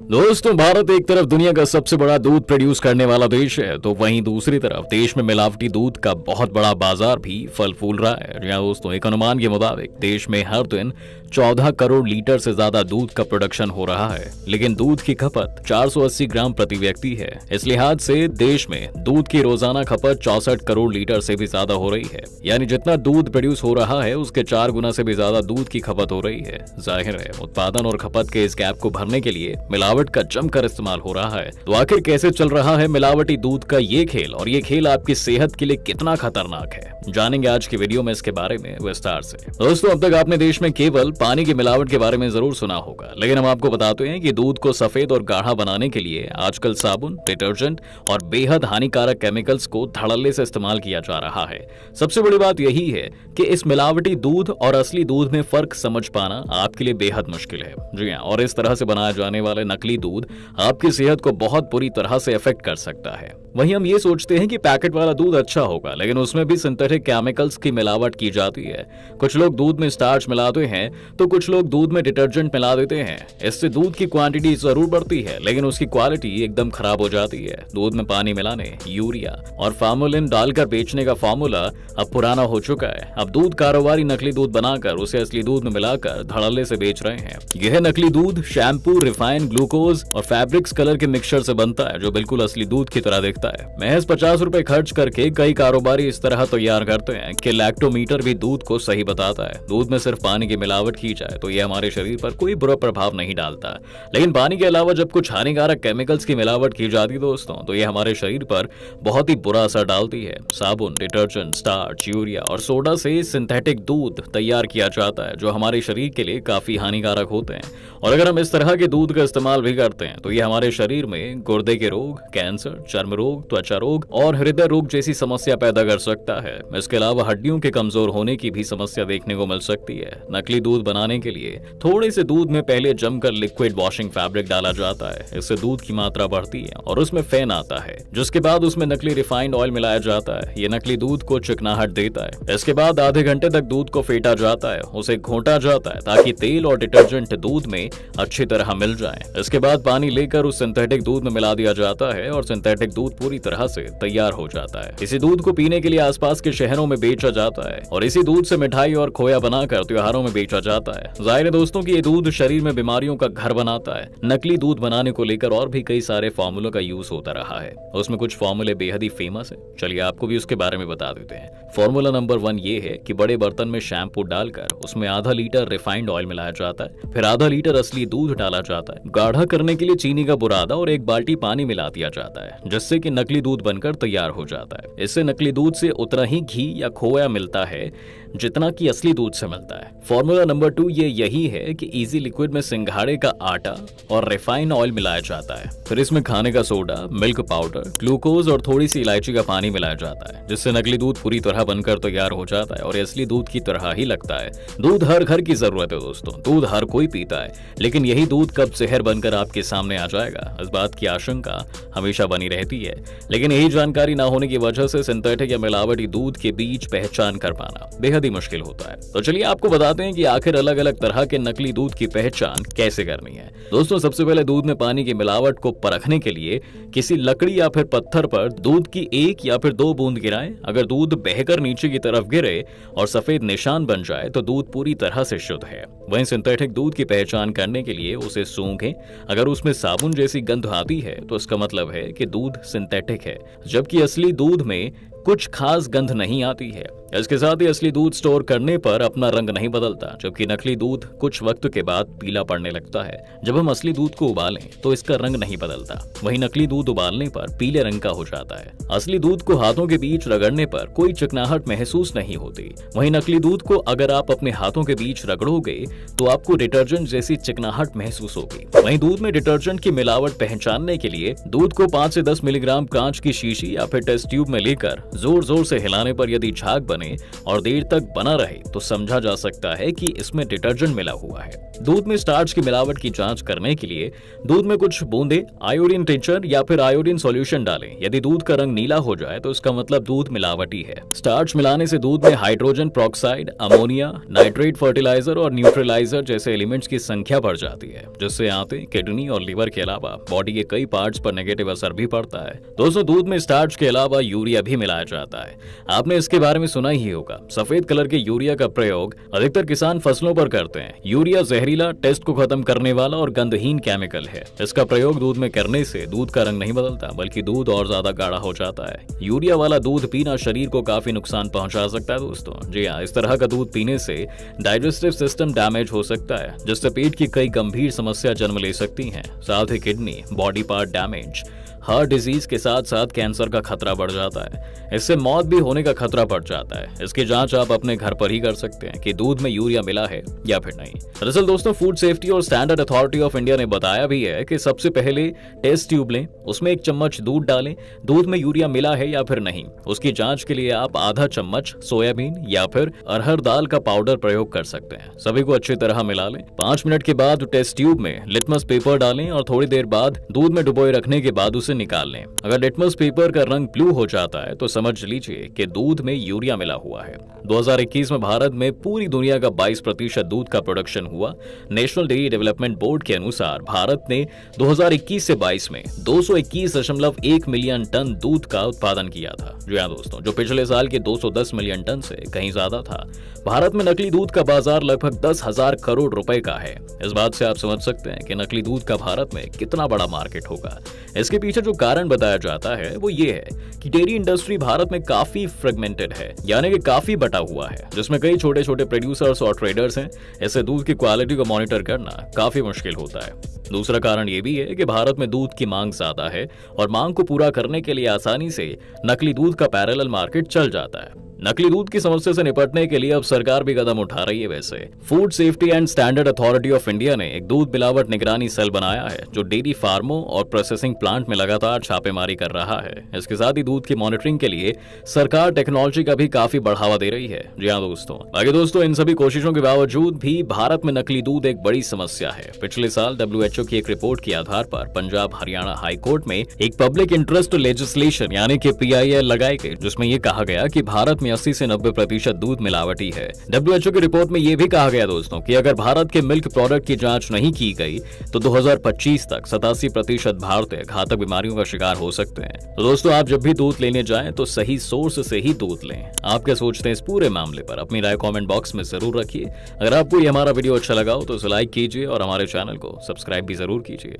दोस्तों, भारत एक तरफ दुनिया का सबसे बड़ा दूध प्रोड्यूस करने वाला देश है, तो वहीं दूसरी तरफ देश में मिलावटी दूध का बहुत बड़ा बाजार भी फल फूल रहा है। जी हाँ दोस्तों, एक अनुमान के मुताबिक देश में हर दिन 14 करोड़ लीटर से ज्यादा दूध का प्रोडक्शन हो रहा है, लेकिन दूध की खपत 480 ग्राम प्रति व्यक्ति है। इस लिहाज से देश में दूध की रोजाना खपत 64 करोड़ लीटर से भी ज्यादा हो रही है, यानी जितना दूध प्रोड्यूस हो रहा है उसके 4 गुना से भी ज्यादा दूध की खपत हो रही है। जाहिर है, उत्पादन और खपत के इस गैप को भरने के लिए मिलावट का जमकर इस्तेमाल हो रहा है। तो आखिर कैसे चल रहा है मिलावटी दूध का ये खेल, और ये खेल आपकी सेहत के लिए कितना खतरनाक है, जानेंगे आज की वीडियो में इसके बारे में विस्तार से। दोस्तों, अब तक आपने देश में केवल पानी की मिलावट के बारे में जरूर सुना होगा, लेकिन हम आपको बताते हैं कि दूध को सफेद और गाढ़ा बनाने के लिए आजकल साबुन, डिटर्जेंट और बेहद हानिकारक केमिकल्स को धड़ल्ले से इस्तेमाल किया जा रहा है। सबसे बड़ी बात यही है कि इस मिलावटी दूध और असली दूध में फर्क समझ पाना आपके लिए बेहद मुश्किल है। जी हाँ, और इस तरह से बनाए जाने वाले नकली दूध आपकी सेहत को बहुत बुरी तरह से अफेक्ट कर सकता है। वहीं हम ये सोचते हैं कि पैकेट वाला दूध अच्छा होगा, लेकिन उसमें भी सिंथेटिक केमिकल्स की मिलावट की जाती है। कुछ लोग दूध में स्टार्च मिलाते हैं, तो कुछ लोग दूध में डिटर्जेंट मिला देते हैं। इससे दूध की क्वांटिटी जरूर बढ़ती है, लेकिन उसकी क्वालिटी एकदम खराब हो जाती है। दूध में पानी मिलाने, यूरिया और फार्मोलिन डालकर बेचने का फॉर्मूला अब पुराना हो चुका है। अब दूध कारोबारी नकली दूध बनाकर उसे असली दूध में मिलाकर धड़ल्ले से बेच रहे हैं। यह नकली दूध शैम्पू, रिफाइंड ग्लूकोज और फैब्रिक्स कलर के मिक्सचर से बनता है, जो बिल्कुल असली दूध की तरह दिखता है। महज 50 रुपए खर्च करके कई कारोबारी इस तरह तैयार करते हैं कि लैक्टोमीटर भी दूध को सही बताता है। दूध में सिर्फ पानी की मिलावट की जाए तो यह हमारे शरीर पर कोई बुरा प्रभाव नहीं डालता, लेकिन पानी के अलावा जब कुछ हानिकारक केमिकल्स की मिलावट की जाती है दोस्तों, तो यह हमारे शरीर पर बहुत ही बुरा असर डालती है। साबुन, डिटर्जेंट, स्टार्च, यूरिया और सोडा से सिंथेटिक दूध तैयार किया जाता है, जो हमारे शरीर के लिए काफी हानिकारक होते हैं। और अगर हम इस तरह के दूध का इस्तेमाल भी करते हैं तो यह हमारे शरीर में गुर्दे के रोग, कैंसर, चर्म रोग, त्वचा रोग और हृदय रोग जैसी समस्या पैदा कर सकता है। इसके अलावा हड्डियों के कमजोर होने की भी समस्या देखने को मिल सकती है। नकली दूध बनाने के लिए थोड़े से दूध में पहले जमकर लिक्विड वॉशिंग फैब्रिक डाला जाता है। इससे दूध की मात्रा बढ़ती है और उसमें फेन आता है, जिसके बाद उसमें नकली रिफाइंड ऑयल मिलाया जाता है। ये नकली दूध को चिकनाहट देता है। इसके बाद आधे घंटे तक दूध को फेंटा जाता है, उसे घोंटा जाता है ताकि तेल और डिटर्जेंट दूध में अच्छी तरह मिल जाए। इसके बाद पानी लेकर उस सिंथेटिक दूध में मिला दिया जाता है और सिंथेटिक दूध पूरी तरह से तैयार हो जाता है। इसी दूध को पीने के लिए आसपास के शहरों में बेचा जाता है और इसी दूध से मिठाई और खोया बनाकर त्योहारों में बेचा जाता है। जाहिर है दोस्तों कि ये दूध शरीर में बीमारियों का घर बनाता है। नकली दूध बनाने को लेकर और भी कई सारे फॉर्मूलों का यूज होता रहा है, उसमें कुछ फॉर्मूले बेहद ही फेमस है। चलिए आपको भी उसके बारे में बता देते हैं। फॉर्मूला नंबर 1 ये है कि बड़े बर्तन में शैम्पू डालकर उसमें आधा लीटर रिफाइंड ऑयल मिलाया जाता है, फिर आधा लीटर असली दूध डाला जाता है। गाढ़ा करने के लिए चीनी का बुरादा और 1 बाल्टी पानी मिला दिया जाता है, जिससे कि नकली दूध बनकर तैयार हो जाता है। इससे नकली दूध से उतना ही घी या खोया मिलता है जितना कि असली दूध से मिलता है। फॉर्मूला नंबर 2 ये यही है कि इजी लिक्विड में सिंघाड़े का आटा और रिफाइंड ऑयल मिलाया जाता है, फिर इसमें खाने का सोडा, मिल्क पाउडर, ग्लूकोज और थोड़ी सी इलायची का पानी मिलाया जाता है, जिससे नकली दूध पूरी तरह बनकर तैयार हो जाता है और असली दूध की तरह ही लगता है। दूध हर घर की जरूरत है दोस्तों, दूध हर कोई पीता है, लेकिन यही दूध कब जहर बनकर आपके सामने आ जाएगा, इस बात की आशंका हमेशा बनी रहती है। लेकिन यही जानकारी ना होने की वजह से सिंथेटिक या मिलावटी दूध के बीच पहचान कर पाना बेहद ही मुश्किल होता है। तो चलिए आपको बताते हैं कि आखिर अलग अलग तरह के नकली दूध की पहचान कैसे करनी है। दोस्तों, सबसे पहले दूध में पानी की मिलावट को परखने के लिए किसी लकड़ी या फिर पत्थर पर दूध की 1 या फिर 2 बूंद गिराएं। अगर दूध बहकर नीचे की तरफ गिरे और सफेद निशान बन जाए तो दूध पूरी तरह से शुद्ध है। वहीं सिंथेटिक दूध की पहचान करने के लिए उसे सूंघें। अगर उसमें साबुन जैसी गंध आती है तो इसका मतलब है कि दूध सिंथेटिक है, जबकि असली दूध में कुछ खास गंध नहीं आती है। इसके साथ ही असली दूध स्टोर करने पर अपना रंग नहीं बदलता, जबकि नकली दूध कुछ वक्त के बाद पीला पड़ने लगता है। जब हम असली दूध को उबालें तो इसका रंग नहीं बदलता, वहीं नकली दूध उबालने पर पीले रंग का हो जाता है। असली दूध को हाथों के बीच रगड़ने पर कोई चिकनाहट महसूस नहीं होती, वहीं नकली दूध को अगर आप अपने हाथों के बीच रगड़ोगे तो आपको डिटर्जेंट जैसी चिकनाहट महसूस होगी। वहीं दूध में डिटर्जेंट की मिलावट पहचानने के लिए दूध को 5 से 10 मिलीग्राम कांच की शीशी या फिर टेस्ट ट्यूब में लेकर जोर जोर से हिलाने पर यदि झाग बने बने और देर तक बना रहे तो समझा जा सकता है कि इसमें डिटर्जेंट मिला हुआ है। दूध में स्टार्च की मिलावट की जांच करने के लिए दूध में कुछ बूंदे आयोडीन टिंचर या फिर आयोडीन सॉल्यूशन डालें। यदि दूध का रंग नीला हो जाए तो इसका मतलब दूध मिलावटी है। स्टार्च मिलाने से दूध में hydrogen peroxide, ammonia, nitrate, fertiliser और न्यूट्रलाइजर जैसे एलिमेंट्स की संख्या बढ़ जाती है, जिससे आंतें, किडनी और लीवर के अलावा बॉडी के कई पार्ट्स पर नेगेटिव असर भी पड़ता है। दोस्तों, दूध में स्टार्च के अलावा यूरिया भी मिलाया जाता है। आपने इसके बारे में सुना ही होगा। सफेद कलर के यूरिया का प्रयोग अधिकतर किसान फसलों पर करते हैं। यूरिया जहरीला, टेस्ट को खत्म करने वाला और गंधहीन केमिकल है। इसका प्रयोग दूध में करने से दूध का रंग नहीं बदलता, बल्कि दूध और ज्यादा गाढ़ा हो जाता है। यूरिया वाला दूध पीना शरीर को काफी नुकसान पहुंचा सकता है दोस्तों। जी हाँ, इस तरह का दूध पीने से डाइजेस्टिव सिस्टम डैमेज हो सकता है, जिससे पेट की कई गंभीर समस्या जन्म ले सकती हैं। साथ ही kidney, body part damage, heart disease के साथ साथ कैंसर का खतरा बढ़ जाता है। इससे मौत भी होने का खतरा बढ़ जाता है। इसकी जांच आप अपने घर पर ही कर सकते हैं कि दूध में यूरिया मिला है या फिर नहीं। दरअसल दोस्तों, फूड सेफ्टी और स्टैंडर्ड अथॉरिटी ऑफ इंडिया ने बताया भी है कि सबसे पहले टेस्ट ट्यूब लें, उसमें 1 चम्मच दूध डालें। दूध में यूरिया मिला है या फिर नहीं, उसकी जांच के लिए आप आधा चम्मच सोयाबीन या फिर अरहर दाल का पाउडर प्रयोग कर सकते हैं। सभी को अच्छी तरह मिला लें। 5 मिनट के बाद टेस्ट ट्यूब में लिटमस पेपर डालें और थोड़ी देर बाद दूध में डुबोए रखने के बाद उसे निकाल लें। अगर लिटमस पेपर का रंग ब्लू हो जाता है तो समझ लीजिए कि दूध में यूरिया मिला हुआ है। 2021 में भारत में पूरी दुनिया का 22% दूध का प्रोडक्शन हुआ। नेशनल डेयरी डेवलपमेंट बोर्ड के अनुसार भारत ने 2021 से 22 में 221.1 मिलियन टन दूध का उत्पादन किया था। जी हाँ दोस्तों, जो पिछले साल के 210 मिलियन टन से कहीं ज्यादा था। भारत में नकली दूध का बाजार लगभग 10,000 करोड़ रुपए का है। इस बात से आप समझ सकते हैं कि नकली दूध का भारत में कितना बड़ा मार्केट होगा। इसके पीछे जो कारण बताया जाता है वो ये है कि डेयरी इंडस्ट्री भारत में काफी फ्रेगमेंटेड है, यानी कि काफी बटा हुआ है, जिसमें कई छोटे छोटे प्रोड्यूसर्स और ट्रेडर्स हैं। ऐसे दूध की क्वालिटी को मॉनिटर करना काफी मुश्किल होता है। दूसरा कारण ये भी है कि भारत में दूध की मांग ज्यादा है और मांग को पूरा करने के लिए आसानी से नकली दूध का पैरेलल मार्केट चल जाता है। नकली दूध की समस्या से निपटने के लिए अब सरकार भी कदम उठा रही है। वैसे food safety and standard authority of India ने एक दूध मिलावट निगरानी सेल बनाया है, जो डेयरी फार्मों और प्रोसेसिंग प्लांट में लगातार छापेमारी कर रहा है। इसके साथ ही दूध की मॉनिटरिंग के लिए सरकार टेक्नोलॉजी का भी काफी बढ़ावा दे रही है। जी हाँ दोस्तों, आगे दोस्तों, इन सभी कोशिशों के बावजूद भी भारत में नकली दूध एक बड़ी समस्या है। पिछले साल WHO की एक रिपोर्ट के आधार पर पंजाब हरियाणा हाई कोर्ट में एक पब्लिक इंटरेस्ट लेजिस्लेशन यानी कि PIL लगाई गई, जिसमें यह कहा गया कि भारत में 80 से 90% दूध मिलावटी है। WHO की रिपोर्ट में यह भी कहा गया दोस्तों कि अगर भारत के मिल्क प्रोडक्ट की जांच नहीं की गई तो 2025 तक 87% भारतीय घातक बीमारियों का शिकार हो सकते हैं। तो दोस्तों, आप जब भी दूध लेने जाएं तो सही सोर्स से ही दूध लें। आप क्या सोचते हैं इस पूरे मामले पर? अपनी राय कमेंट बॉक्स में जरूर रखिए। अगर आपको ये हमारा वीडियो अच्छा लगा हो तो इसे लाइक कीजिए और हमारे चैनल को सब्सक्राइब भी जरूर कीजिए।